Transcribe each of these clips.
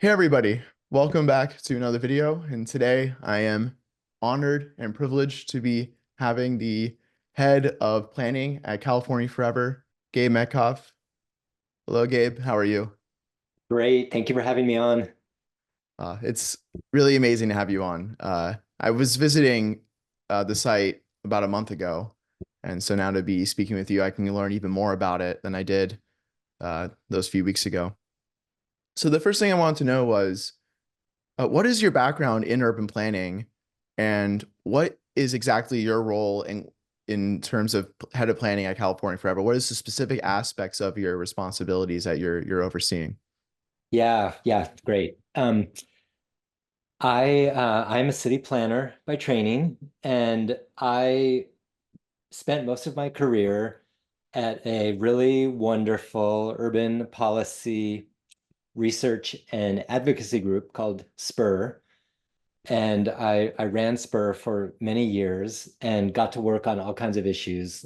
Hey everybody, welcome back to another video. And today I am honored and privileged to be having the head of planning at California Forever, Gabe Metcalf. Hello, Gabe. How are you? Great. Thank you for having me on. It's really amazing to have you on. I was visiting the site about a month ago, and so now to be speaking with you, I can learn even more about it than I did those few weeks ago. So the first thing I wanted to know was, what is your background in urban planning, and what is exactly your role in terms of head of planning at California Forever? What is the specific aspects of your responsibilities that you're overseeing? Yeah, great. I'm a city planner by training, and I spent most of my career at a really wonderful urban policy research and advocacy group called Spur. And I ran Spur for many years and got to work on all kinds of issues,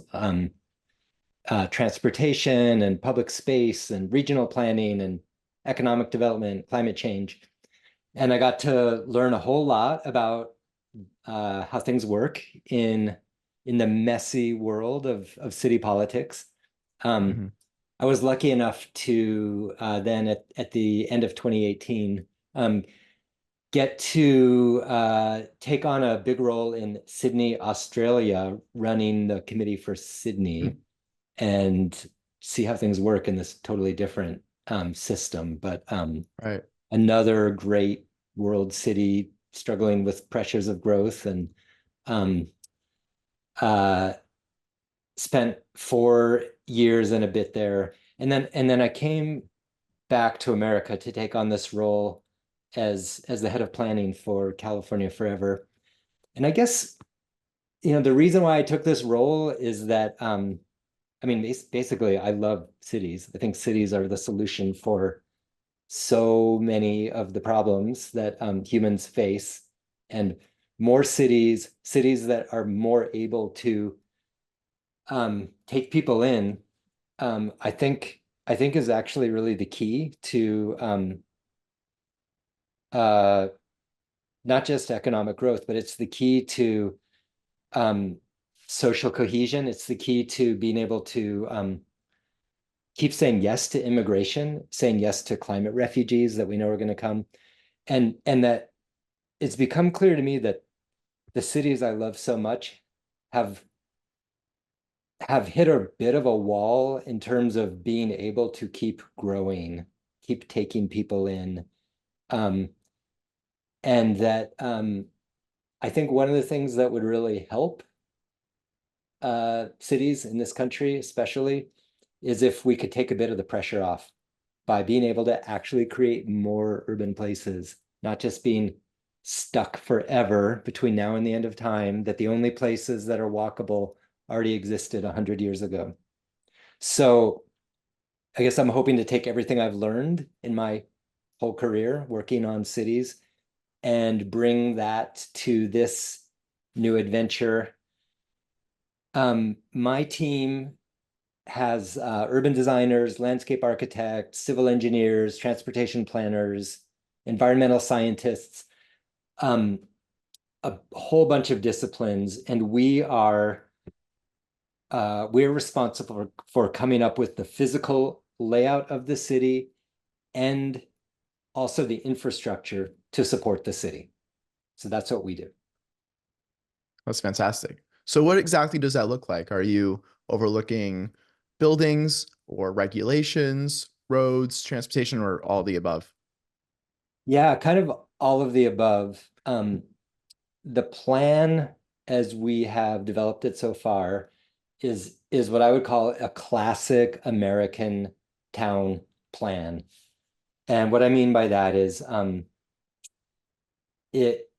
transportation and public space and regional planning and economic development, climate change. And I got to learn a whole lot about how things work in the messy world of city politics. Um, Hmm. I was lucky enough to then at the end of 2018 get to take on a big role in Sydney, Australia, running the committee for Sydney and see how things work in this totally different system. But Right. another great world city struggling with pressures of growth and um, uh, spent 4 years and a bit there. And then I came back to America to take on this role as the head of planning for California Forever. And I guess, the reason why I took this role is that I mean, basically, I love cities. I think cities are the solution for so many of the problems that humans face, and more cities that are more able to take people in, I think is actually really the key to uh, not just economic growth, but it's the key to um, social cohesion. It's the key to being able to keep saying yes to immigration, saying yes to climate refugees that we know are going to come, and that it's become clear to me that the cities I love so much have have hit a bit of a wall in terms of being able to keep growing, keep taking people in, um, and that I think one of the things that would really help cities in this country, especially, is if we could take a bit of the pressure off by being able to actually create more urban places, not just being stuck forever between now and the end of time, that the only places that are walkable already existed 100 years ago. So I guess I'm hoping to take everything I've learned in my whole career working on cities and bring that to this new adventure. My team has urban designers, landscape architects, civil engineers, transportation planners, environmental scientists, um, a whole bunch of disciplines, and we're responsible for coming up with the physical layout of the city and also the infrastructure to support the city. So that's what we do. That's fantastic. So what exactly does that look like? Are you overlooking buildings or regulations, roads, transportation, or all the above? Yeah, kind of all of the above. The plan as we have developed it so far is what I would call a classic American town plan. And what I mean by that is it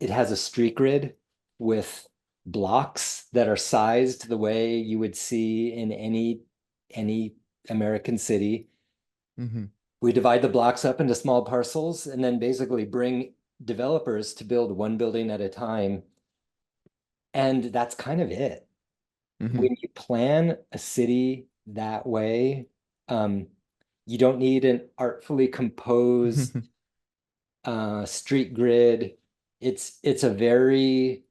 it has a street grid with blocks that are sized the way you would see in any American city. Hmm. We divide the blocks up into small parcels and then basically bring developers to build one building at a time. And that's kind of it. Hmm. When you plan a city that way, um, You don't need an artfully composed street grid. It's a very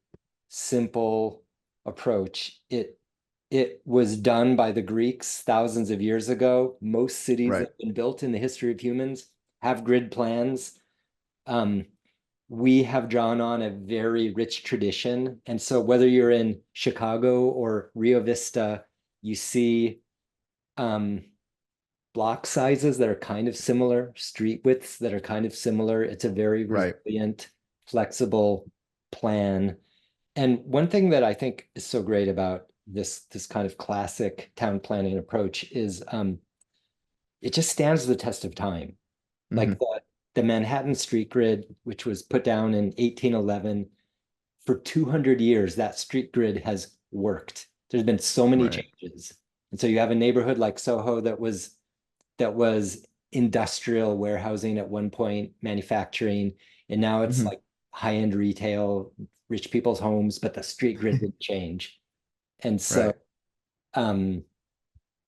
simple approach. It was done by the Greeks thousands of years ago. Most cities that Right. have been built in the history of humans have grid plans. Um, we have drawn on a very rich tradition. And so whether you're in Chicago or Rio Vista, you see um, block sizes that are kind of similar, street widths that are kind of similar. It's a very Right. resilient, flexible plan. And one thing that I think is so great about this kind of classic town planning approach is it just stands the test of time. Like Hmm. the Manhattan street grid, which was put down in 1811, for 200 years, that street grid has worked. There's been so many Right. changes. And so you have a neighborhood like Soho that was industrial warehousing at one point, manufacturing, and now it's Hmm. like high-end retail, rich people's homes, but the street grid didn't change. And so Right. um,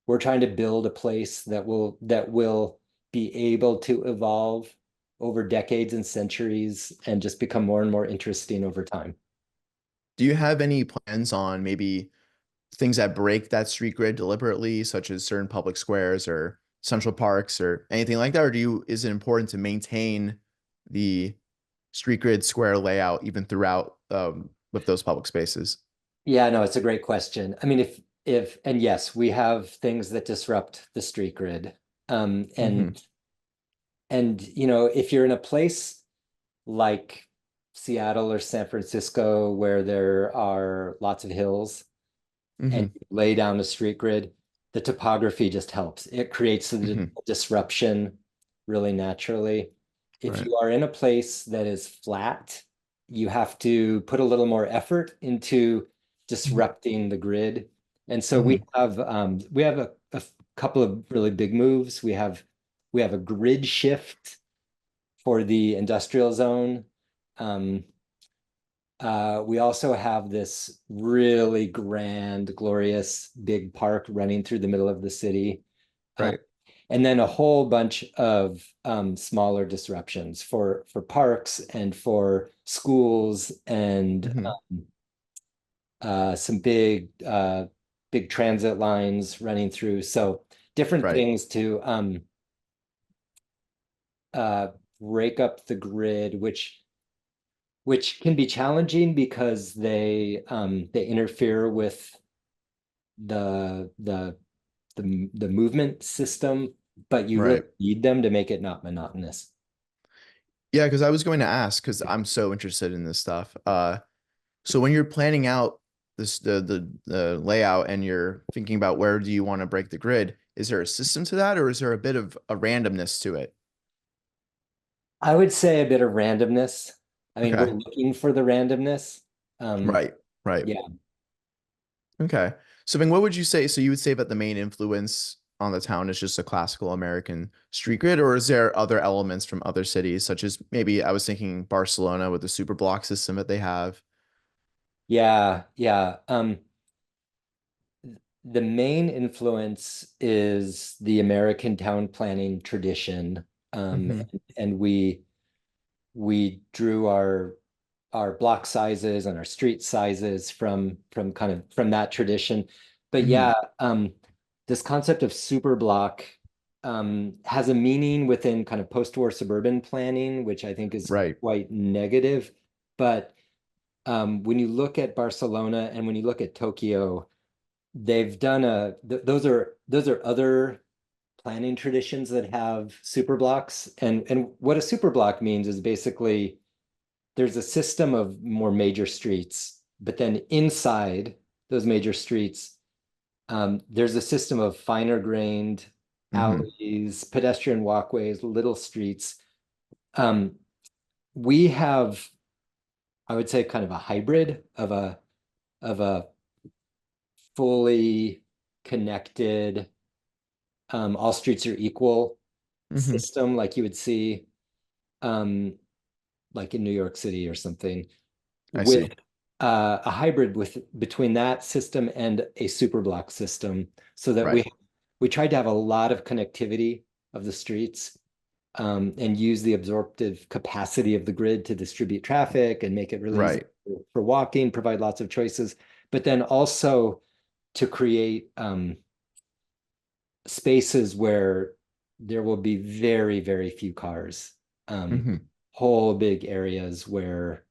we're trying to build a place that will be able to evolve over decades and centuries and just become more and more interesting over time. Do you have any plans on maybe things that break that street grid deliberately, such as certain public squares or central parks or anything like that? Or is it important to maintain the street grid square layout even throughout with those public spaces? Yeah, no, it's a great question. I mean, if and yes, we have things that disrupt the street grid. Um, Hmm. and and if you're in a place like Seattle or San Francisco where there are lots of hills and Hmm. you lay down the street grid, the topography just helps. It creates the Hmm. disruption really naturally. If Right. you are in a place that is flat, you have to put a little more effort into disrupting the grid. And so we Hmm. have a couple of really big moves. We have a grid shift for the industrial zone. Um, we also have this really grand, glorious big park running through the middle of the city. Um, Right. and then a whole bunch of smaller disruptions for parks and for schools and Hmm. some big transit lines running through. So different Right. things to uh, break up the grid, which can be challenging because they interfere with the movement system, but you really Right. need them to make it not monotonous. Yeah, because I was going to ask, because I'm so interested in this stuff. So when you're planning out the layout and you're thinking about where do you want to break the grid, is there a system to that, or is there a bit of a randomness to it? I would say a bit of randomness. I mean, we're Okay. looking for the randomness. Um, Right. Right. yeah, Okay. So then what would you say? So you would say that the main influence on the town is just a classical American street grid, or is there other elements from other cities, such as maybe I was thinking Barcelona with the super block system that they have? yeah, yeah. The main influence is the American town planning tradition. Hmm. And we drew our block sizes and our street sizes from kind of from that tradition. But Hmm. yeah, this concept of super block has a meaning within kind of post-war suburban planning, which I think is Right. quite negative. But when you look at Barcelona and when you look at Tokyo, they've done those are other planning traditions that have super blocks. And what a super block means is basically there's a system of more major streets, but then inside those major streets, there's a system of finer grained Hmm. alleys, pedestrian walkways, little streets. Um, we have, I would say, kind of a hybrid of a fully connected, all streets are equal Hmm. system, like you would see, um, like in New York City or something, I with see. a hybrid with between that system and a super block system, so that we Right. we tried to have a lot of connectivity. of the streets, and use the absorptive capacity of the grid to distribute traffic and make it really easy Right. for walking, provide lots of choices, but then also to create spaces where there will be very, very few cars. Hmm. Whole big areas where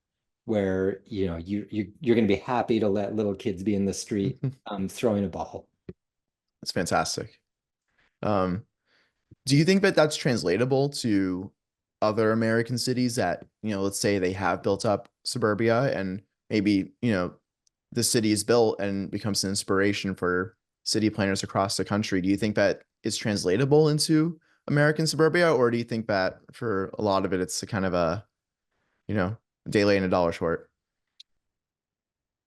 you're going to be happy to let little kids be in the street throwing a ball. That's fantastic. Um, do you think that that's translatable to other American cities that, let's say they have built up suburbia and maybe, the city is built and becomes an inspiration for city planners across the country? Do you think that it's translatable into American suburbia, or do you think that for a lot of it, it's a kind of you know, a day late and a dollar short?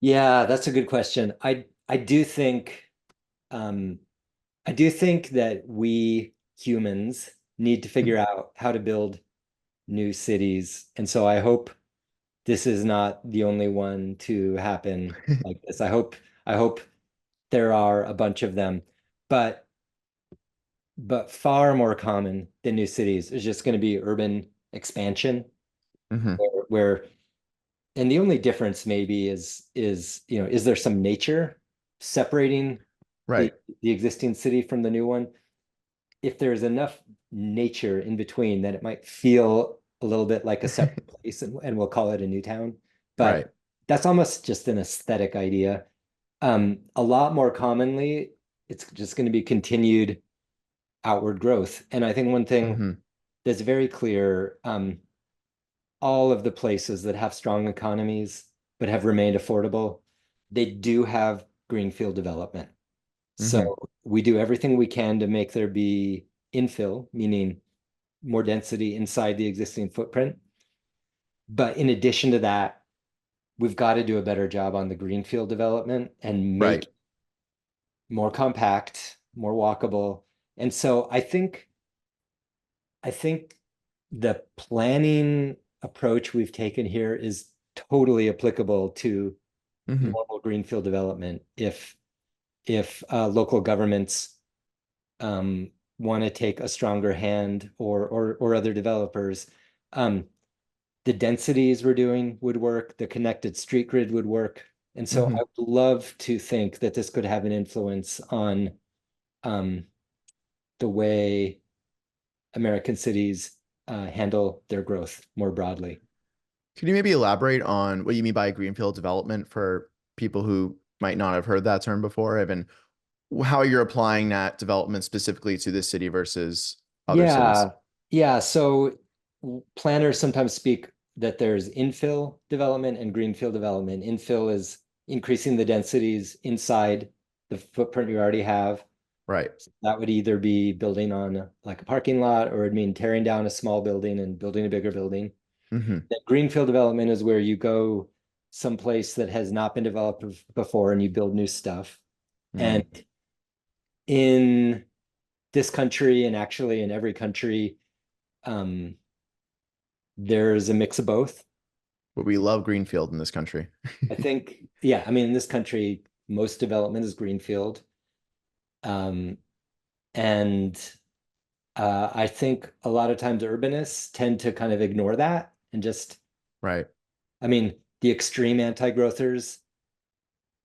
Yeah, that's a good question. I do think um, I do think that we humans need to figure out how to build new cities. And so I hope this is not the only one to happen like this. I hope there are a bunch of them, but but far more common than new cities is just going to be urban expansion Hmm. where and the only difference maybe is there some nature separating the Right. the existing city from the new one? If there's enough nature in between, then it might feel a little bit like a separate place, and we'll call it a new town. Right. But that's almost just an aesthetic idea. A lot more commonly, it's just going to be continued outward growth. And I think one thing Hmm. that's very clear, all of the places that have strong economies but have remained affordable, they do have greenfield development. Hmm. So we do everything we can to make there be infill, meaning more density inside the existing footprint. But in addition to that, we've got to do a better job on the greenfield development and Right. make more compact, more walkable. And so I think the planning approach we've taken here is totally applicable to Hmm. normal greenfield development. If local governments want to take a stronger hand, or other developers, um, the densities we're doing would work, the connected street grid would work. And so I Hmm. would love to think that this could have an influence on um, the way American cities handle their growth more broadly. Could you maybe elaborate on what you mean by greenfield development for people who might not have heard that term before, Evan? How you're applying that development specifically to this city versus other cities? Yeah, yeah. So planners sometimes speak that there's infill development and greenfield development. Infill is increasing the densities inside the footprint you already have. Right. That would either be building on like a parking lot, or it'd mean tearing down a small building and building a bigger building. Hmm. That greenfield development is where you go someplace that has not been developed before and you build new stuff. And Mm. in this country, and actually in every country, um, there's a mix of both. But we love greenfield in this country. I think, yeah, I mean, in this country, most development is greenfield. Um, and I think a lot of times urbanists tend to kind of ignore that and just, Right. I mean, the extreme anti-growthers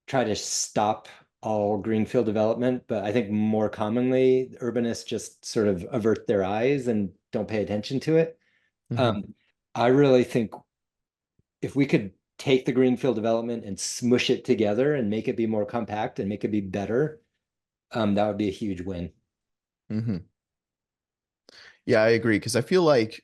try to stop all greenfield development, but I think more commonly urbanists just sort of avert their eyes and don't pay attention to it. Hmm. Um, I really think if we could take the greenfield development and smush it together and make it be more compact and make it be better, that would be a huge win. Hmm. Yeah, I agree. Because I feel like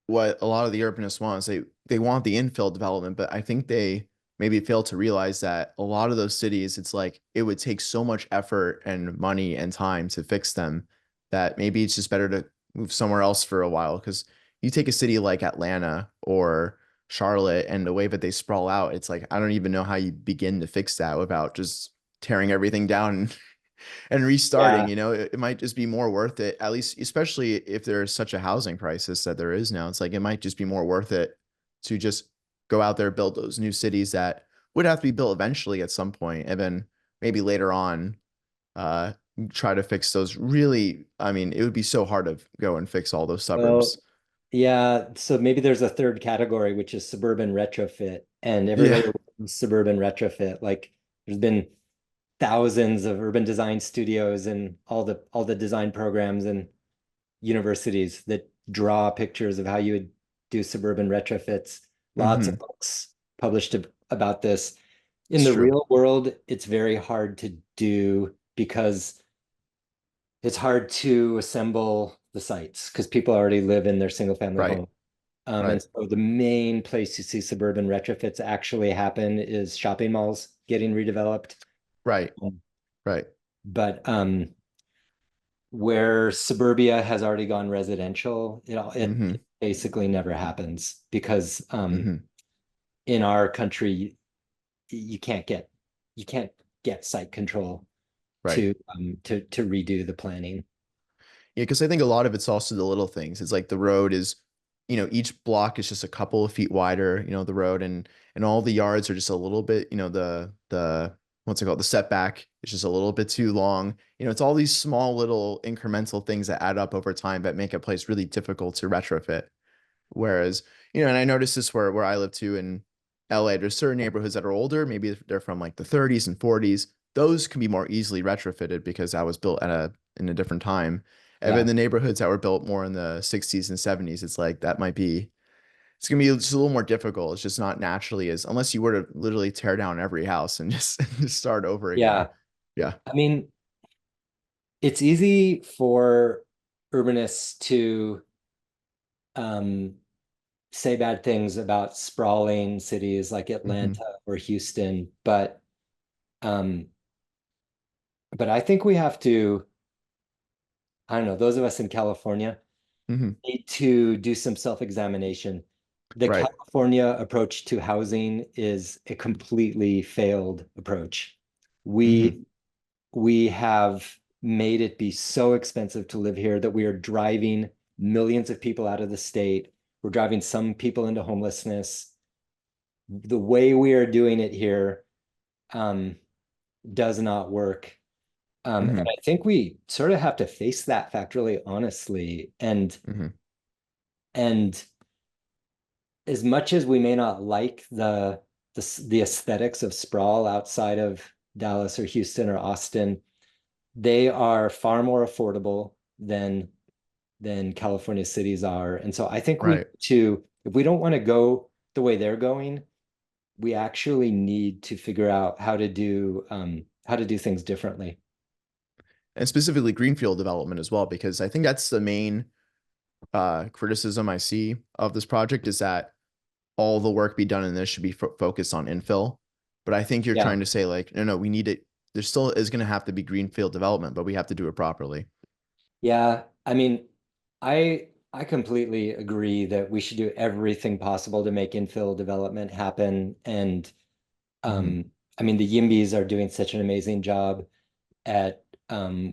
what a lot of the urbanists want is they want the infill development, but I think they maybe fail to realize that a lot of those cities, it's like it would take so much effort and money and time to fix them that maybe it's just better to move somewhere else for a while. Because you take a city like Atlanta or Charlotte and the way that they sprawl out, it's like I don't even know how you begin to fix that without just tearing everything down and restarting, Yeah, it might just be more worth it, at least, especially if there's such a housing crisis that there is now. It's like it might just be more worth it to just go out there, build those new cities that would have to be built eventually at some point, and then maybe later on, try to fix those really, I mean, it would be so hard to go and fix all those Well, suburbs. yeah, so maybe there's a third category, which is suburban retrofit, and everybody Yeah. loves suburban retrofit. Like there's been thousands of urban design studios and all the design programs and universities that draw pictures of how you would do suburban retrofits. Lots of Hmm. books published about this. In It's the true. real world, it's very hard to do because it's hard to assemble the sites because people already live in their single family Right. home. And Right. so the main place you see suburban retrofits actually happen is shopping malls getting redeveloped. Right. Um, Right. But where suburbia has already gone residential, Hmm. it basically never happens because Hmm. in our country you can't get you can't get site control Right. to redo the planning. Yeah, because I think a lot of it's also the little things. It's like the road is, each block is just a couple of feet wider, the road and all the yards are just a little bit, the what's it called? The setback is just a little bit too long. It's all these small little incremental things that add up over time that make a place really difficult to retrofit. Whereas, and I noticed this where I live too in LA, there's certain neighborhoods that are older, maybe they're from like the 30s and 40s. Those can be more easily retrofitted because that was built in a different time. And Yeah. then the neighborhoods that were built more in the 60s and 70s, it's like that might be it's gonna be just a little more difficult. It's just not naturally as unless you were to literally tear down every house and just, just start over again. Yeah. Yeah. I mean, it's easy for urbanists to um, say bad things about sprawling cities like Hmm. Atlanta or Houston, um, but I think we have to, I don't know, those of us in California Hmm. need to do some self-examination. The Right. California approach to housing is a completely failed approach. Hmm. We we have made it be so expensive to live here that we are driving millions of people out of the state. We're driving some people into homelessness. The way we are doing it here um, does not work. And Hmm. I think we sort of have to face that fact really honestly. Hmm. And as much as we may not like the aesthetics of sprawl outside of Dallas or Houston or Austin, they are far more affordable than California cities are. And so I think we Right. need to, if we don't want to go the way they're going, we actually need to figure out how to do things differently. And specifically Greenfield development as well, because I think that's the main criticism I see of this project is that all the work be done in this should be focused on infill. But I think you're Yeah. trying to say like, no, no, we need it. There still is going to have to be greenfield development, but we have to do it properly. Yeah. I mean, I completely agree that we should do everything possible to make infill development happen. And Hmm. I mean, the Yimbys are doing such an amazing job at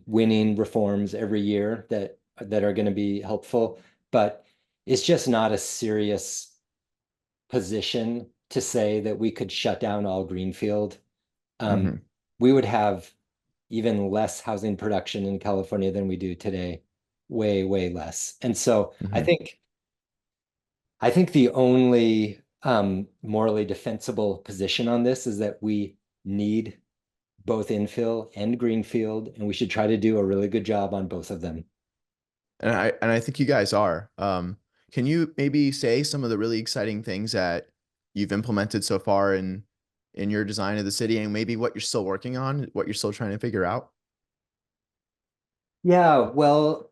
winning reforms every year that are going to be helpful, but it's just not a serious position to say that we could shut down all Greenfield. Um, Hmm. we would have even less housing production in California than we do today, way, way less. And so Hmm. I think the only morally defensible position on this is that we need both infill and greenfield, and we should try to do a really good job on both of them. And I think you guys are. Can you maybe say some of the really exciting things that you've implemented so far in your design of the city and maybe what you're still working on, what you're still trying to figure out? Yeah, well,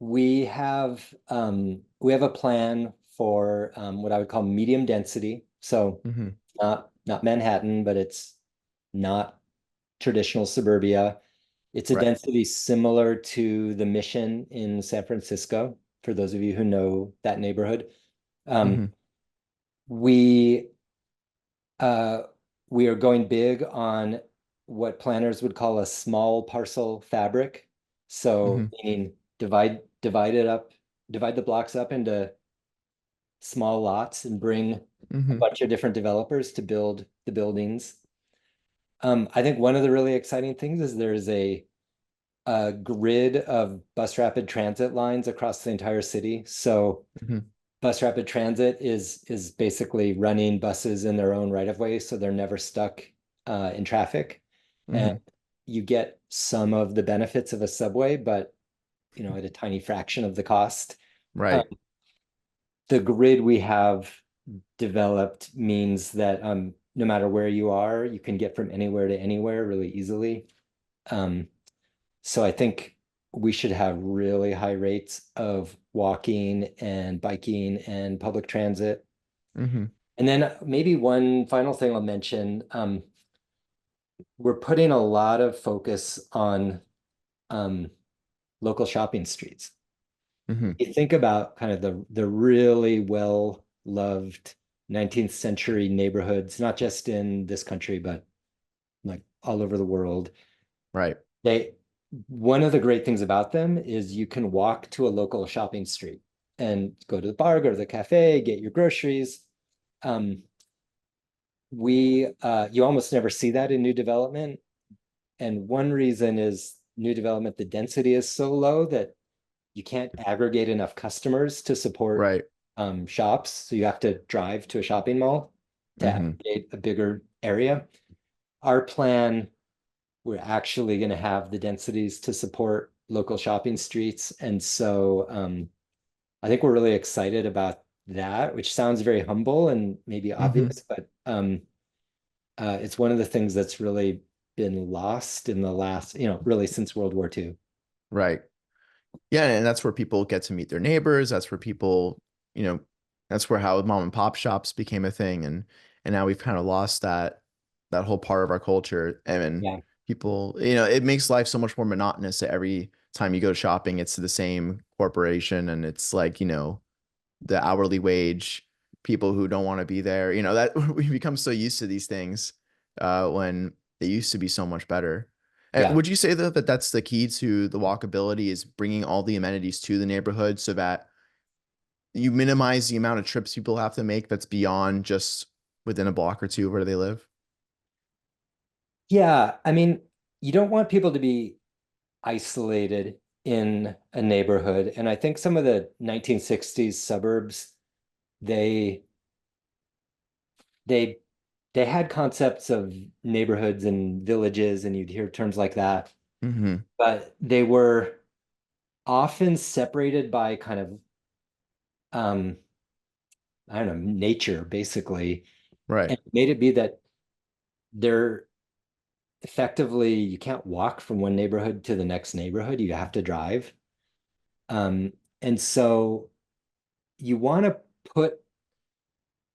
we have a plan for what I would call medium density. So Hmm. not Manhattan, but it's not traditional suburbia. It's a Right. density similar to the Mission in San Francisco, for those of you who know that neighborhood. Um, Hmm. we uh, we are going big on what planners would call a small parcel fabric. So Hmm. meaning divide the blocks up into small lots and bring a Hmm. bunch of different developers to build the buildings. I think one of the really exciting things is there's a grid of bus rapid transit lines across the entire city. So Hmm. bus rapid transit is basically running buses in their own right of way, so they're never stuck in traffic. And Hmm. you get some of the benefits of a subway, but at a tiny fraction of the cost. Um, Right. the grid we have developed means that no matter where you are, you can get from anywhere to anywhere really easily. Um, so I think we should have really high rates of walking and biking and public transit. Hmm. And then maybe one final thing I'll mention, we're putting a lot of focus on um, local shopping streets. Hmm. You think about kind of the really well-loved 19th century neighborhoods, not just in this country, but like all over the world. Right. They One of the great things about them is you can walk to a local shopping street and go to the bar, go to the cafe, get your groceries. Um, we You almost never see that in new development. And one reason is new development, the density is so low that you can't aggregate enough customers to support Right. shops. So you have to drive to a shopping mall to Hmm. aggregate a bigger area. Our plan, we're actually going to have the densities to support local shopping streets. And so I think we're really excited about that, which sounds very humble and maybe Hmm. obvious, but it's one of the things that's really been lost in the last, really since World War II. Right. Yeah, and that's where people get to meet their neighbors. That's where people, you know, that's where how mom and pop shops became a thing, and now we've kind of lost that whole part of our culture. And Yeah, people, it makes life so much more monotonous that every time you go shopping, it's the same corporation, and it's like, the hourly wage, people who don't want to be there. That we become so used to these things when they used to be so much better. yeah. Would you say though that that's the key to the walkability is bringing all the amenities to the neighborhood so that you minimize the amount of trips people have to make that's beyond just within a block or two of where they live? Yeah, I mean, you don't want people to be isolated in a neighborhood. And I think some of the 1960s suburbs, they they they had concepts of neighborhoods and villages, and you'd hear terms like that, Hmm. but they were often separated by kind of um, I don't know, nature, basically, Right. and it made it be that they're effectively you can't walk from one neighborhood to the next neighborhood. You have to drive. Um, and so you want to put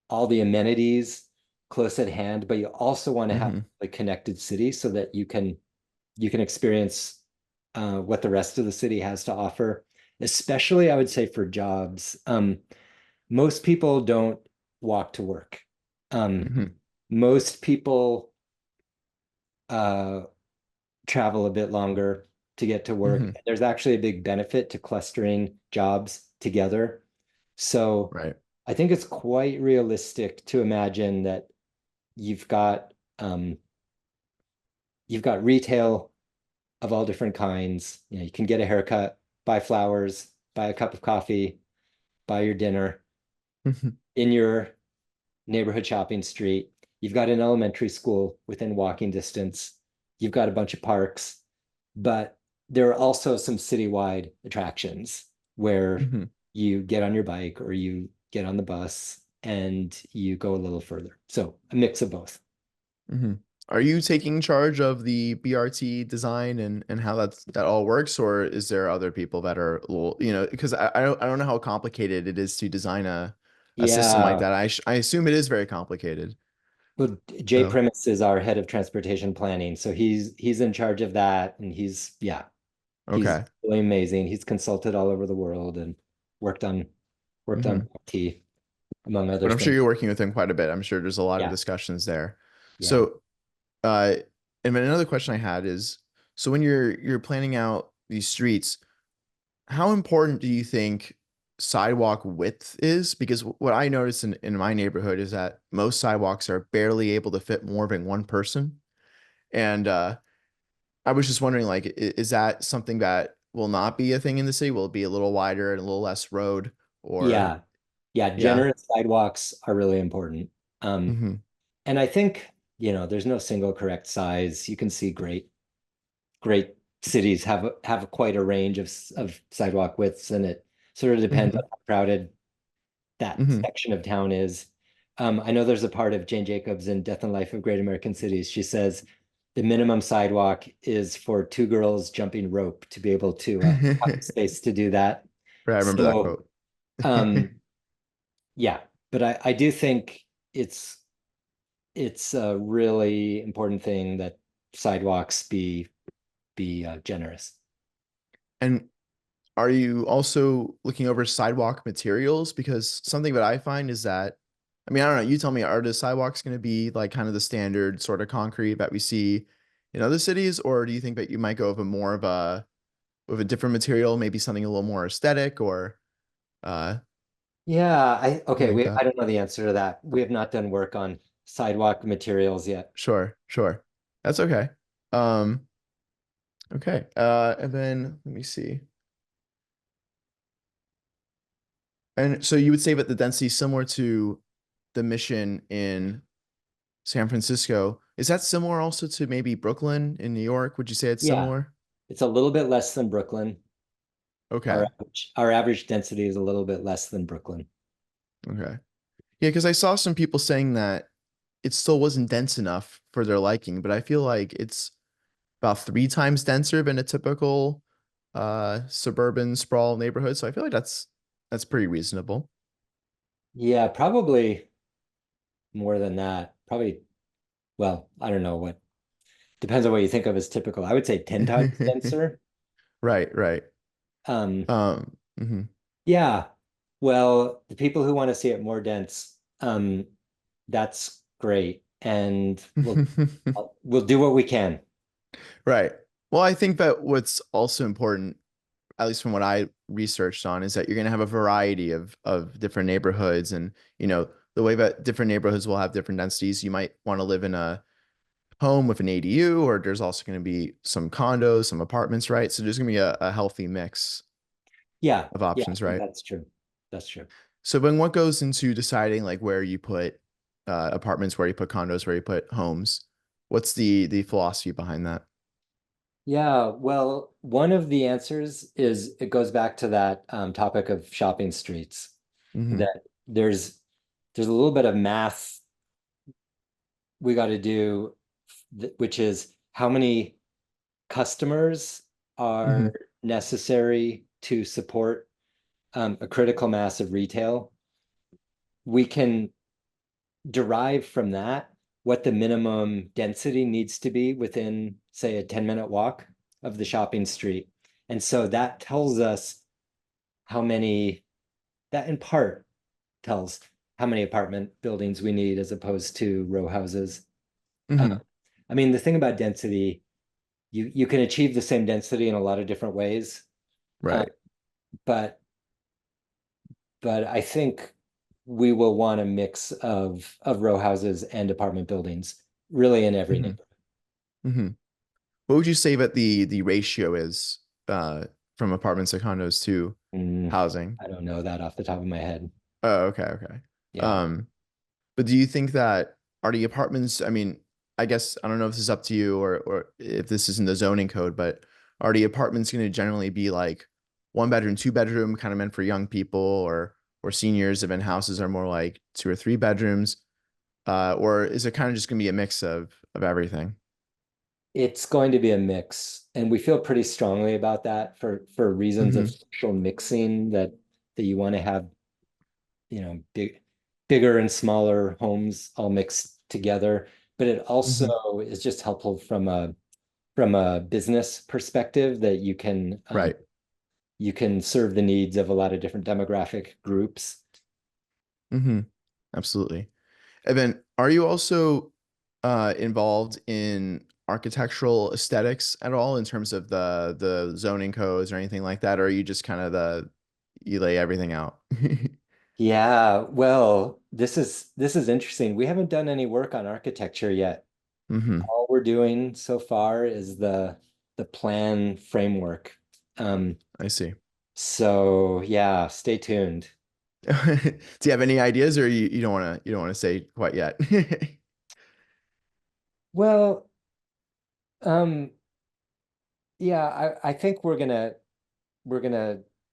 all the amenities close at hand, but you also want to have Hmm. a connected city so that you can experience what the rest of the city has to offer. Especially, I would say for jobs. Most people don't walk to work. Um, Hmm. most people uh, travel a bit longer to get to work. Hmm. There's actually a big benefit to clustering jobs together. So Right. I think it's quite realistic to imagine that you've got um, you've got retail of all different kinds. You can get a haircut, buy flowers, buy a cup of coffee, buy your dinner Hmm. in your neighborhood shopping street. You've got an elementary school within walking distance. You've got a bunch of parks, but there are also some citywide attractions where Hmm. you get on your bike or you get on the bus and you go a little further. So a mix of both. Hmm. Are you taking charge of the BRT design and how that all works, or is there other people that are, well, because I don't know how complicated it is to design a system like Yeah. that. I assume it is very complicated. Well, Jay So, Primus is our head of transportation planning. So he's in charge of that. And he's okay. really amazing. He's consulted all over the world and worked on worked on Hmm. BT, among other But I'm sure things. you're working with him quite a bit. I'm sure there's a lot of Yeah, discussions there. yeah. So, uh, and then another question I had is, so when you're planning out these streets, how important do you think sidewalk width is? Because what I notice in my neighborhood is that most sidewalks are barely able to fit more than one person. And I was just wondering, like, is that something that will not be a thing in the city? Will it be a little wider and a little less road? Or Yeah. Yeah, yeah. generous sidewalks are really important. Um, Hmm. and I think, there's no single correct size. You can see great cities have quite a range of sidewalk widths, and it sort of depends on Hmm. how crowded that Hmm. section of town is. I know there's a part of Jane Jacobs in Death and Life of Great American Cities. She says the minimum sidewalk is for two girls jumping rope to be able to have the space to do that. Right, I remember that So, quote. um, yeah, but I do think it's it's a really important thing that sidewalks be generous. And are you also looking over sidewalk materials? Because something that I find is that, I mean, I don't know, you tell me, are the sidewalks going to be like kind of the standard sort of concrete that we see in other cities, or do you think that you might go with a more of a with a different material, maybe something a little more aesthetic or uh Yeah, I something okay, like I that? don't know the answer to that. We have not done work on sidewalk materials yet. Sure, sure. That's okay. Okay. And then let me see. And so you would say that the density is similar to the mission in San Francisco. Is that similar also to maybe Brooklyn in New York? Would you say it's Yeah, similar? it's a little bit less than Brooklyn. Okay. Our average density is a little bit less than Brooklyn. Okay. Yeah, because I saw some people saying that it still wasn't dense enough for their liking, but I feel like it's about 3 times denser than a typical suburban sprawl neighborhood. So I feel like that's pretty reasonable. Yeah, probably more than that. Probably, well, I don't know what depends on what you think of as typical. I would say 10 times denser. Right, right. Um, Mhm. yeah. Well, the people who want to see it more dense, that's great. And we'll do what we can. Right. Well, I think that what's also important, at least from what I researched on, is that you're going to have a variety of different neighborhoods, and the way that different neighborhoods will have different densities. You might want to live in a home with an ADU, or there's also going to be some condos, some apartments, right? So there's going to be a healthy mix Yeah, of yeah, I options, think right? that's true. That's true. So then what goes into deciding like where you put apartments, where you put condos, where you put homes? What's the philosophy behind that? Yeah, well, one of the answers is it goes back to that topic of shopping streets, Hmm. that there's a little bit of math we got to do, which is how many customers are Hmm. necessary to support a critical mass of retail. We can derive from that what the minimum density needs to be within, say, a 10-minute walk of the shopping street. And so that tells us how many, that in part tells how many apartment buildings we need as opposed to row houses. Uh, Hmm. I mean, the thing about density, you can achieve the same density in a lot of different ways. Uh, Right. but I think we will want a mix of row houses and apartment buildings, really in every Hmm. neighborhood. Hmm. What would you say that the ratio is from apartments to condos to housing? I don't know that off the top of my head. Oh, okay, okay. Yeah. Um, but do you think that are the apartments, I mean, I guess I don't know if this is up to you or if this is in the zoning code, but are the apartments going to generally be like 1 bedroom, 2 bedroom, kind of meant for young people or seniors, and then houses are more like 2 or 3 bedrooms? Or is it kind of just going to be a mix of everything? It's going to be a mix, and we feel pretty strongly about that for reasons of Hmm. social mixing, that you want to have, bigger and smaller homes all mixed together. But it Hmm. also is just helpful from a business perspective, that Right. you can serve the needs of a lot of different demographic groups. Hmm. Absolutely. And then are you also involved in architectural aesthetics at all in terms of the zoning codes or anything like that? Or are you just kind of the you lay everything out? Yeah, well, this is interesting. We haven't done any work on architecture yet. Mm-hmm. All we're doing so far is the plan framework. Um, I see. so yeah, stay tuned. Do you have any ideas, or you don't want to say quite yet? Well, um, yeah, I think we're gonna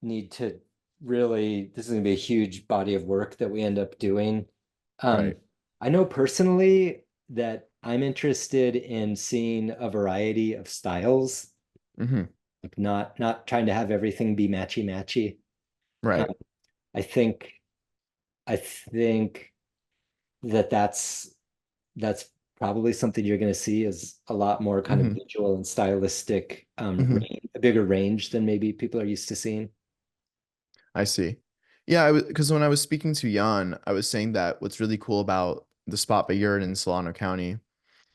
need to really, this is gonna be a huge body of work that we end up doing. Um, Right. I know personally that I'm interested in seeing a variety of styles, Mm-hmm. like not trying to have everything be matchy matchy. Um, Right. I think I think that that's probably something you're going to see is a lot more kind of Mm-hmm. visual and stylistic Mm-hmm. range, a bigger range than maybe people are used to seeing. I see. Yeah, I was because when I was speaking to Jan, I was saying that what's really cool about the spot that you're in Solano County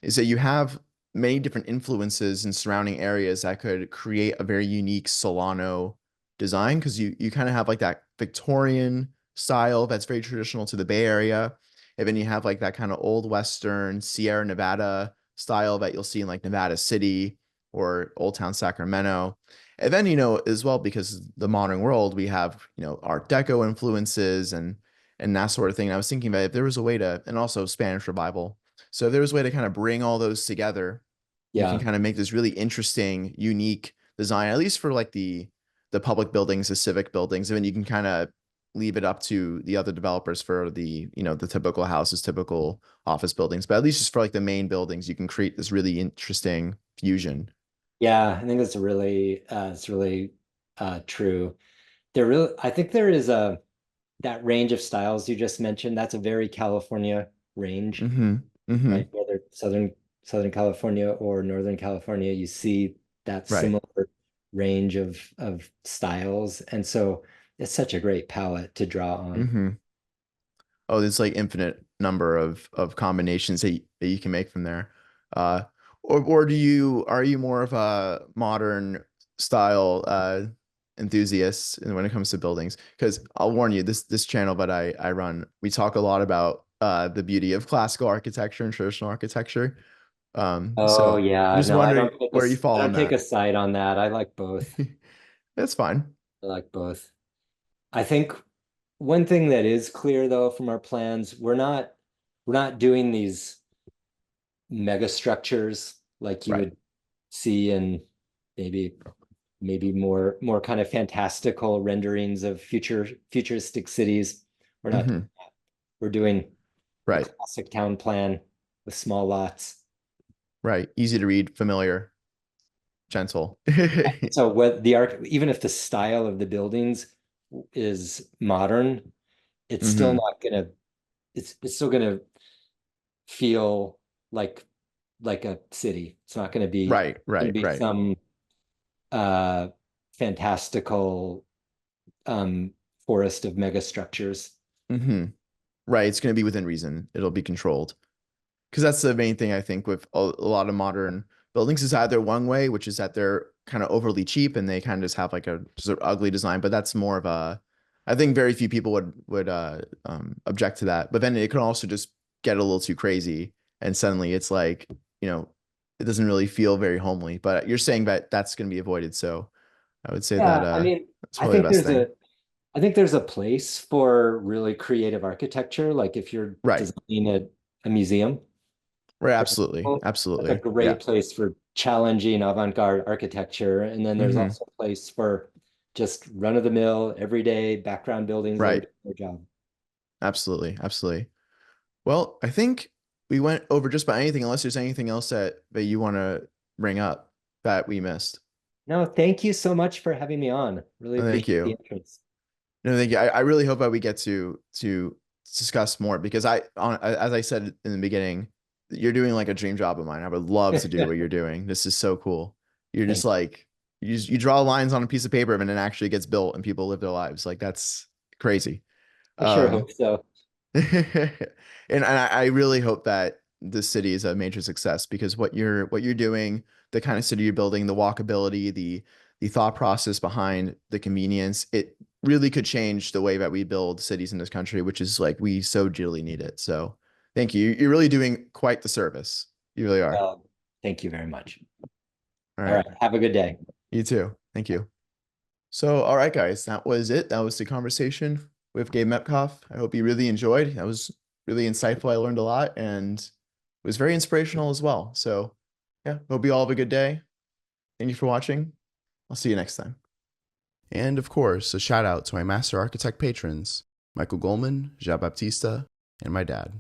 is that you have many different influences in surrounding areas that could create a very unique Solano design because you kind of have like that Victorian style that's very traditional to the Bay Area. And then you have like that kind of old Western Sierra Nevada style that you'll see in like Nevada City or Old Town Sacramento. And then, as well, because the modern world, we have, Art Deco influences and that sort of thing. And I was thinking that if there was a way to, and also Spanish Revival, so if there was a way to kind of bring all those together, you can Yeah. kind of make this really interesting, unique design, at least for like the public buildings, the civic buildings, and then you can kind of leave it up to the other developers for the typical houses, typical office buildings. But at least just for like the main buildings, you can create this really interesting fusion. Yeah, I think that's really it's really true. I think there is a that range of styles you just mentioned, that's a very California range, Mm-hmm. Mm-hmm. right? Whether Southern California or Northern California, you see that Right. similar range of styles. And so it's such a great palette to draw on. Mm-hmm. Oh, there's like infinite number of combinations that you can make from there. Uh, or are you more of a modern style enthusiast when it comes to buildings? Because I'll warn you, this channel that I run, we talk a lot about the beauty of classical architecture and traditional architecture. Oh So I'm yeah, just no, wondering where you I fall on don't take a that. side on that. I like both. That's fine. I like both. I think one thing that is clear though from our plans, we're not doing these mega structures like you Right. would see in maybe more kind of fantastical renderings of futuristic cities. We're not Hmm. we're doing the Right. classic town plan with small lots. Right. Easy to read, familiar, gentle. So what the arc, even if the style of the buildings is modern, it's still Hmm. not gonna it's still gonna feel like a city. It's not Right, gonna right, be right. some uh fantastical um forest of mega structures. Hmm. Right. It's going to be within reason. It'll be controlled. Because that's the main thing I think with a lot of modern buildings is either one way, which is that they're kind of overly cheap and they kind of just have like a just an ugly design. But that's more of a, I think very few people would object to that. But then it can also just get a little too crazy, and suddenly it's like, you know, it doesn't really feel very homely. But you're saying that that's going to be avoided, so I would say that Yeah, I mean, that's I probably the think best thing. I think there's a place for really creative architecture. Like if you're Right. designing a museum, Right. for Absolutely. example, that's a Absolutely. Yeah. great place for challenging avant-garde architecture. And then there's Hmm. also a place for just run-of-the-mill, everyday background buildings that are Right. doing their job. Absolutely. Absolutely. Well, I think we went over just about anything, unless there's anything else that you want to bring up that we missed. No, thank you so much for having me on. Really Thank appreciate the you. interest. No, thank you. I really hope that we get to discuss more because as I said in the beginning, you're doing like a dream job of mine. I would love to do what you're doing. This is so cool. You're just Thank like you draw lines on a piece of paper and it actually gets built and people live their lives. Like that's crazy. you. I sure Um, hope so. and I really hope that this city is a major success because what you're doing, the kind of city you're building, the walkability, the thought process behind the convenience, it really could change the way that we build cities in this country, which is like we so dearly need it. So thank you. You're really doing quite the service. You really are. Well, thank you very much. All All right. right. Have a good day. You too. Thank you. So, all right, guys, that was it. That was the conversation with Gabe Metcalf. I hope you really enjoyed. That was really insightful. I learned a lot and it was very inspirational as well. So, yeah, hope you all have a good day. Thank you for watching. I'll see you next time. And of course, a shout out to my Master Architect patrons, Michael Goldman, Jean Baptista, and my dad.